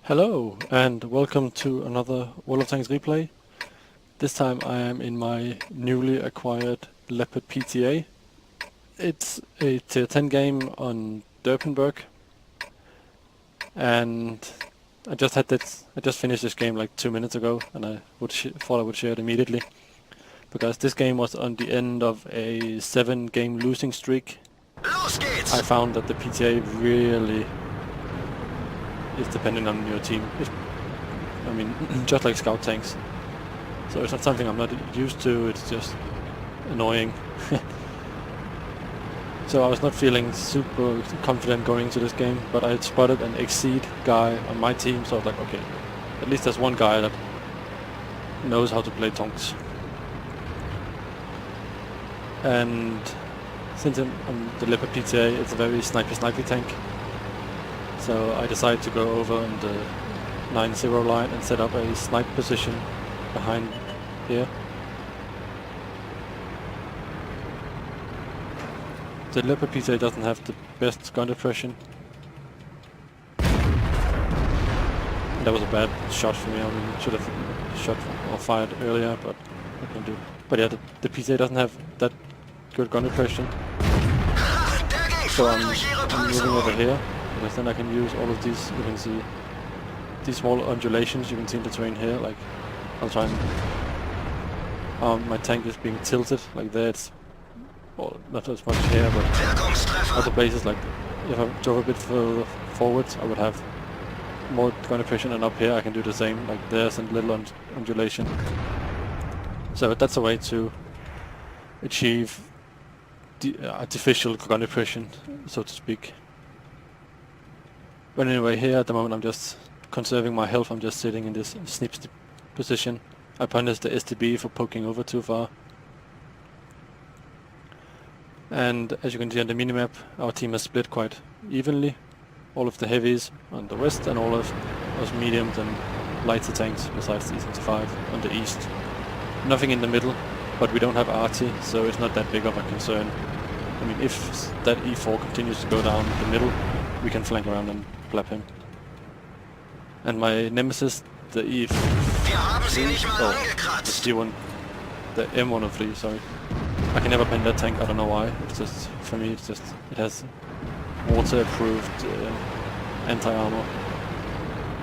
Hello and welcome to another World of Tanks replay. This time I am in my newly acquired Leopard PTA. It's a tier 10 game on Durpenberg, and I just finished this game like 2 minutes ago, and I thought I would share it immediately because this game was on the end of a 7-game losing streak. Los geht's! I found that the PTA really is dependent on your team. Just like scout tanks. So it's not something I'm not used to, it's just annoying. So I was not feeling super confident going into this game, but I had spotted an Exceed guy on my team, so I was like, okay, at least there's one guy that knows how to play tanks. And since I'm on the Leopard PTA, it's a very snipey tank. So I decided to go over on the 9-0 line and set up a snipe position behind here. The Leopard PTA doesn't have the best gun depression. And that was a bad shot for me. I mean, should have shot or fired earlier, but I can do. But yeah, the PTA doesn't have that good gun depression. So I'm moving over here, because then I can use all of these. You can see these small undulations you can see in the terrain here. Like, I'll try and my tank is being tilted like there. It's well, not as much here, but other places, like if I drove a bit further forwards, I would have more gun depression, and up here I can do the same. Like there's a little undulation. So that's a way to achieve the artificial gun depression, so to speak. But anyway, here at the moment I'm just conserving my health. I'm just sitting in this snip position. I punished the STB for poking over too far. And as you can see on the minimap, our team has split quite evenly. All of the heavies on the west and all of those mediums and lighter tanks besides the E75 on the east. Nothing in the middle, but we don't have arty, so it's not that big of a concern. I mean, if that E4 continues to go down the middle, we can flank around and blap him. And my nemesis, the E3, the M103, sorry. I can never pen that tank, I don't know why. It's just, for me, it's just, it has water-approved anti-armor.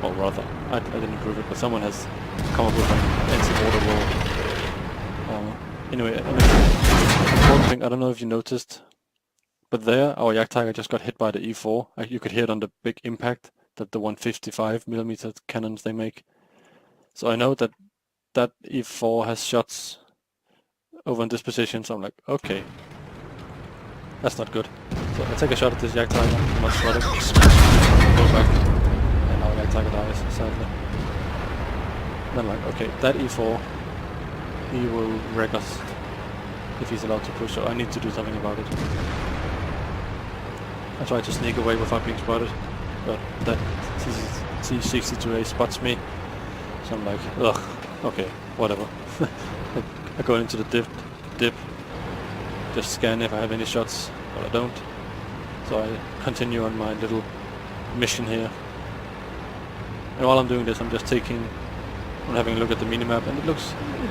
Or rather, I didn't approve it, but someone has come up with an anti-WaterWar armor. Anyway, one thing, I don't know if you noticed, but there, our Jagdtiger just got hit by the E4. You could hear it on the big impact that the 155mm cannons they make. So I know that that E4 has shots over in this position, so I'm like, okay, that's not good. So I take a shot at this Jagdtiger, I'm not spotted, go back, and our Jagdtiger dies, sadly. Then I'm like, okay, that E4, he will wreck us if he's allowed to push, so I need to do something about it. I try to sneak away without being spotted, but that C62A spots me, so I'm like, ugh, okay, whatever. I go into the dip, just scan if I have any shots, but I don't. So I continue on my little mission here. And while I'm doing this, I'm having a look at the minimap, and it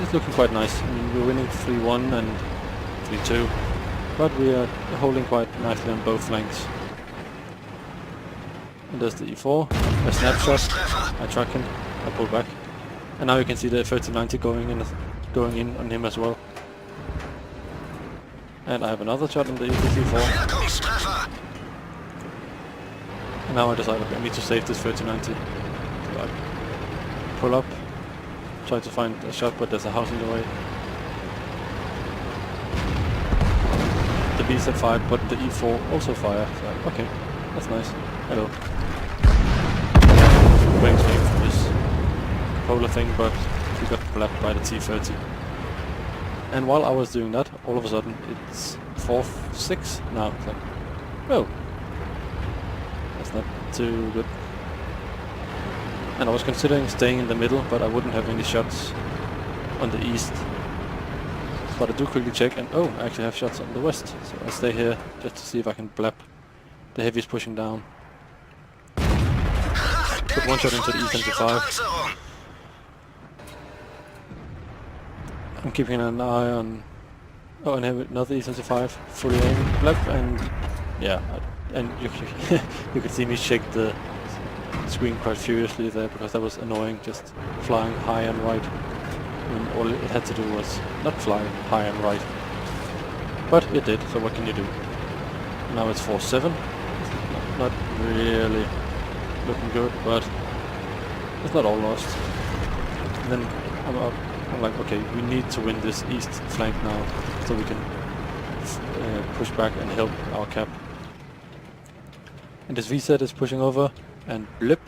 is looking quite nice. I mean, we're winning 3-1 and 3-2, but we are holding quite nicely on both flanks. And there's the E4, a snapshot, I track him, I pull back. And now you can see the 3090 going in on him as well. And I have another shot on the E4. And now I decide, okay, I need to save this 3090. So I pull up, try to find a shot, but there's a house in the way. The Bs have fired, but the E4 also fire. So, okay, that's nice. Hello. Wings from this polar thing, but we got blapped by the T30. And while I was doing that, all of a sudden it's 4-6 now. It's like, oh, that's not too good. And I was considering staying in the middle, but I wouldn't have any shots on the east. But I do quickly check, and oh, I actually have shots on the west. So I stay here just to see if I can blap the heavies pushing down. put one shot into the E75. I'm keeping an eye on... Oh, and I have another E75 fully aimed left, and yeah, and you you could see me shake the screen quite furiously there because that was annoying, just flying high and right when all it had to do was not fly high and right. But it did, so what can you do? Now it's 4-7. Not really looking good, but it's not all lost. And then I'm like, okay, we need to win this east flank now, so we can push back and help our cap. And this VZ is pushing over, and blip,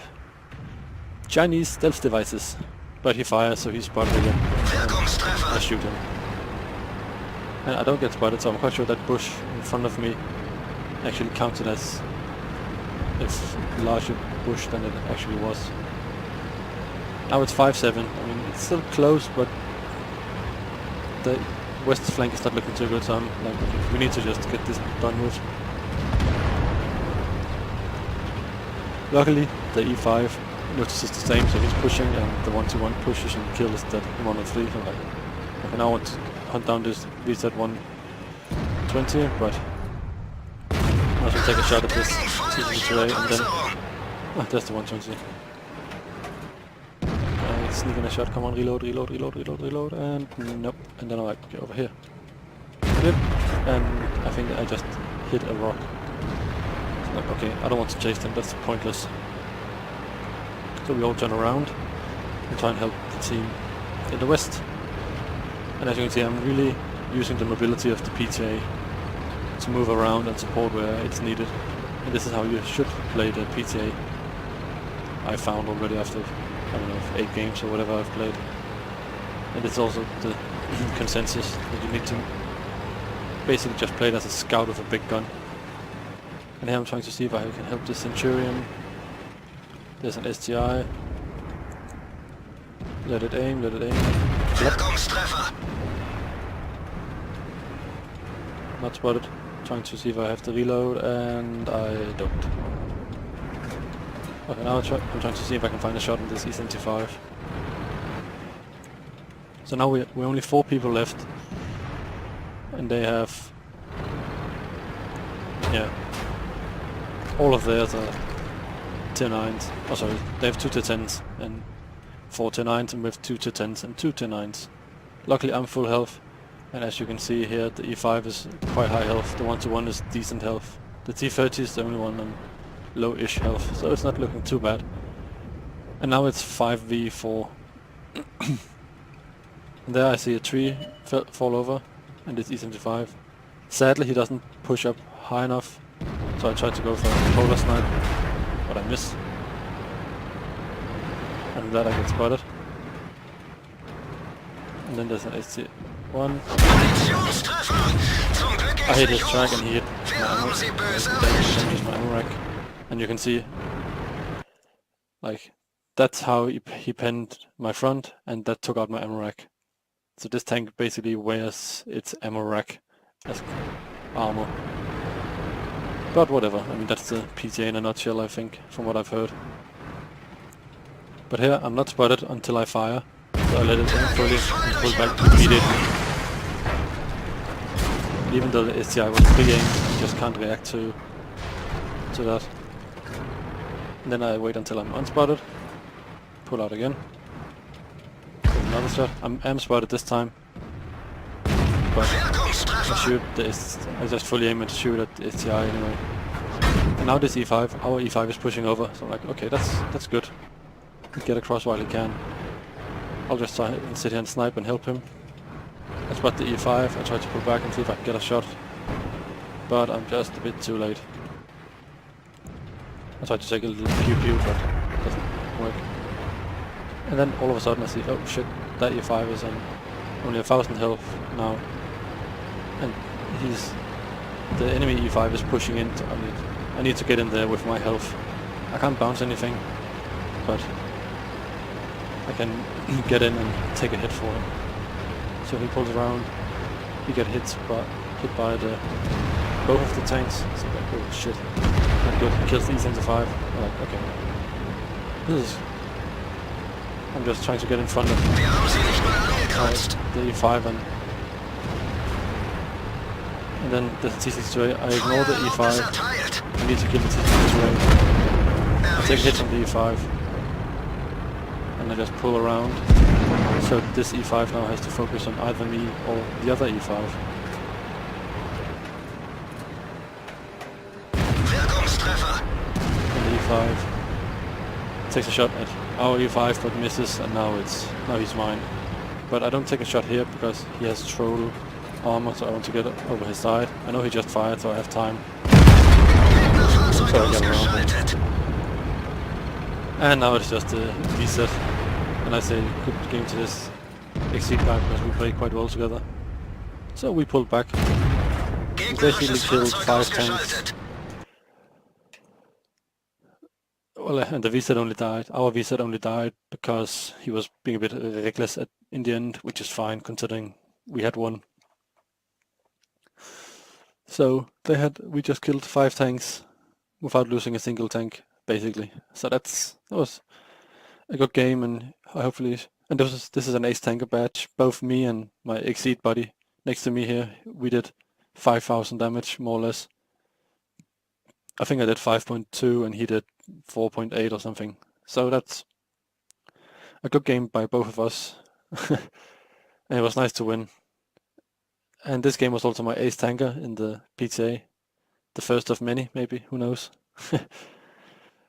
Chinese stealth devices. But he fires, so he's spotted again. I shoot him. And I don't get spotted, so I'm quite sure that bush in front of me actually counted as a larger bush than it actually was. Now it's 5-7. I mean, it's still close, but the west flank is not looking too good, so I'm like, okay, we need to just get this done with. Luckily, the E5 notices the same, so he's pushing, and the 1-2-1 pushes and kills that 103. So I'm like, okay, now I want to hunt down this VZ 120, but I should take a shot at this TC today, and then... Oh, there's the 120. Sneaking a shot, come on, reload, and nope. And then I'm like, okay, over here. Yep. And I think I just hit a rock. So like, okay, I don't want to chase them, that's pointless. So we all turn around and try and help the team in the west. And as you can see, I'm really using the mobility of the PTA to move around and support where it's needed. And this is how you should play the PTA. I found already after, I don't know, 8 games or whatever I've played. And it's also the consensus that you need to basically just play it as a scout with a big gun. And here I'm trying to see if I can help the Centurion. There's an STI. Let it aim. Not spotted. Trying to see if I have to reload, and I don't. Okay, now I'm trying to see if I can find a shot in this E75. So now we're only 4 people left, and they have, yeah, all of theirs are tier 9s. Oh sorry, they have 2 tier 10s and 4 tier 9s, and we have 2 tier 10s and 2 tier 9s. Luckily I'm full health, and as you can see here, the E5 is quite high health, the 1-1 is decent health. The T30 is the only one on low-ish health, so it's not looking too bad. And now it's 5v4. And there I see a tree fall over, and it's E75. Sadly he doesn't push up high enough, so I tried to go for a polar snipe, but I miss. And that I get spotted. And then there's an ST1. I hit his track and he hit my ammo rack. And you can see, like, that's how he penned my front, and that took out my ammo rack. So this tank basically wears its ammo rack as armor. But whatever, I mean that's the PTA in a nutshell, I think, from what I've heard. But here I'm not spotted until I fire, so I let it in fully and pull back immediately. And even though the STI was pre-aimed, I just can't react to that. And then I wait until I'm unspotted, pull out again, take another shot. I am spotted this time, but I just fully aim and shoot at the STI anyway. And now this E5, our E5 is pushing over, so I'm like, okay, that's good. Get across while he can. I'll just try and sit here and snipe and help him. I spot the E5, I try to pull back and see if I can get a shot, but I'm just a bit too late. I tried to take a little pew-pew, but it doesn't work. And then all of a sudden I see, oh shit, that E5 is on only 1,000 health now. And the enemy E5 is pushing in. I need to get in there with my health. I can't bounce anything, but I can get in and take a hit for him. So he pulls around, he gets hit by both of the tanks. So like, oh shit. Not good. He kills the E75. I'm like, okay. This is... I'm just trying to get in front of Wir haben sie nicht mal angekratzt. the E5 and then the T62A. I ignore the Feuererlaubnis E5. erteilt. I need to kill the T62A. I take hits on the E5 and I just pull around. So this E5 now has to focus on either me or the other E5. Wirkungstreffer. And the E5 takes a shot at our E5 but misses, and now he's mine. But I don't take a shot here because he has troll armor, so I want to get over his side. I know he just fired, so I have time. Gegnerfahrzeug So I get around. ausgeschaltet. And now it's just a reset. And I say good game to this Exceed guy because we play quite well together. So we pulled back. We basically Gegnerisches killed Fahrzeug 5 tanks. ausgeschaltet. Well, and the VZ only died. Our VZ only died because he was being a bit reckless in the end, which is fine considering we had one. So we just killed 5 tanks without losing a single tank, basically. So that was a good game, and hopefully, and this is an ace tanker badge. Both me and my Exceed buddy next to me here, we did 5,000 damage more or less. I think I did 5.2 and he did 4.8 or something. So that's a good game by both of us. And it was nice to win. And this game was also my ace tanker in the PTA. The first of many, maybe, who knows.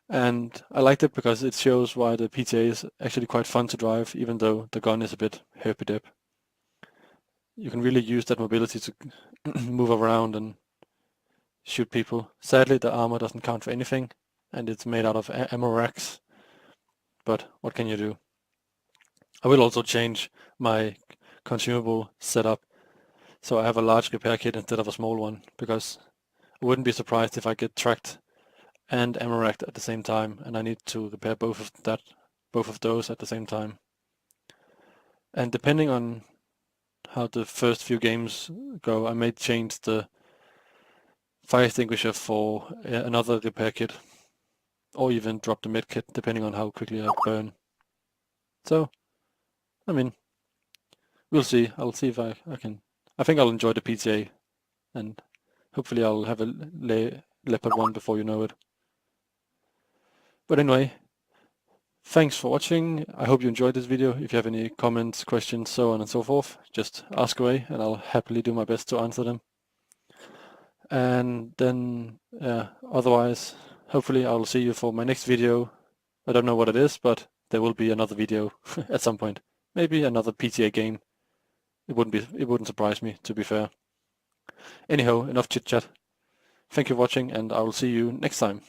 And I liked it because it shows why the PTA is actually quite fun to drive, even though the gun is a bit herpy-dip. You can really use that mobility to move around and shoot people. Sadly, the armor doesn't count for anything, and it's made out of ammo racks. But what can you do? I will also change my consumable setup, so I have a large repair kit instead of a small one, because I wouldn't be surprised if I get tracked and ammo racked at the same time, and I need to repair both of those at the same time. And depending on how the first few games go, I may change the fire extinguisher for another repair kit, or even drop the med kit, depending on how quickly I burn. So, I mean, we'll see. I'll see if I can. I think I'll enjoy the PTA, and hopefully I'll have a Leopard 1 before you know it. But anyway, thanks for watching. I hope you enjoyed this video. If you have any comments, questions, so on and so forth, just ask away and I'll happily do my best to answer them. And then, otherwise, hopefully I'll see you for my next video. I don't know what it is, but there will be another video at some point. Maybe another PTA game. It wouldn't surprise me, to be fair. Anyhow, enough chit chat. Thank you for watching, and I will see you next time.